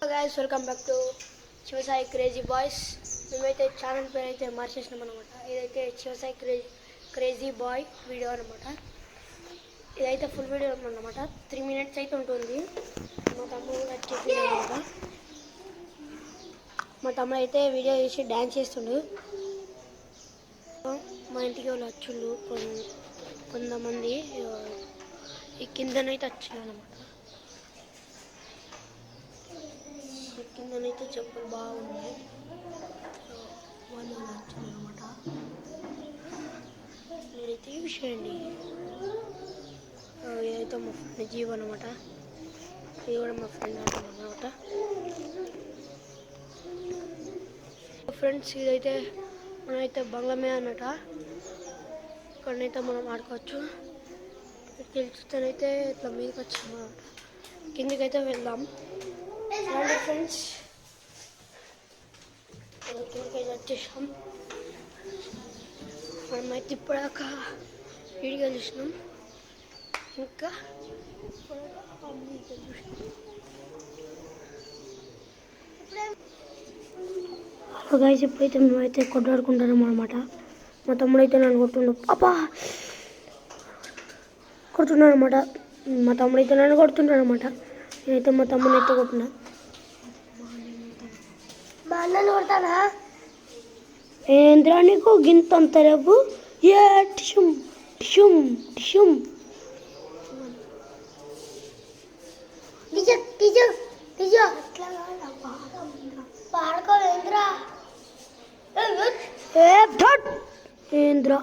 guys, welcome back to Shivasai Crazy Boys. మేమైతే channel పేరు అయితే మార్చేసినాం అనమాట. ఇదైతే శివసాయి క్రేజీ బాయ్ వీడియో అనమాట. ఇదైతే ఫుల్ వీడియో అనమాట. 3 minutes అయితే ఉంటుంది. మా తమ్ముడు కూడా వచ్చేసి అనమాట. మా తమ్ముడు అయితే వీడియో చేసి డ్యాన్స్ చేస్తుండు. మా ఇంటికి వాళ్ళు వచ్చుళ్ళు కొంతమంది ఈ కిందనైతే వచ్చారు అనమాట. కిందనైతే చెప్పులు బాగున్నాయి. వాళ్ళు వచ్చారు అనమాట. నేనైతే ఈ విషయం అండి. ఇదైతే మా ఫ్రెండ్ జీవ్ అనమాట. ఇది కూడా మా ఫ్రెండ్ అనమాట. ఫ్రెండ్స్ ఇదైతే మనమైతే బంగ్లమే అన్నట. ఇక్కడనైతే మనం ఆడుకోవచ్చు. గెలుచుతేనైతే ఇట్లా మీదకి వచ్చాం అనమాట. కిందికైతే వెళ్దాం ఫ్రెండ్స్. కిందికైతే వచ్చేసాం. మనమైతే ఇప్పుడాక వీడియో చూసినాం. ఇంకా గైస్ ఇప్పుడైతే మేమైతే కొట్లాడుకుంటున్నాం అనమాట. మా తమ్ముడైతే నన్ను కొడుతున్నాడు అనమాట. మా తమ్ముడైతే నన్ను కొడుతున్నాడు అనమాట. నేనైతే మా తమ్ముడిని అయితే కొట్టినా. మా అన్నను కొడతానా? ఏంద్రా నీకు గింతంత రేపు ఏ టిషుమ్ టిషుమ్ టిషుమ్ ఏంద్రా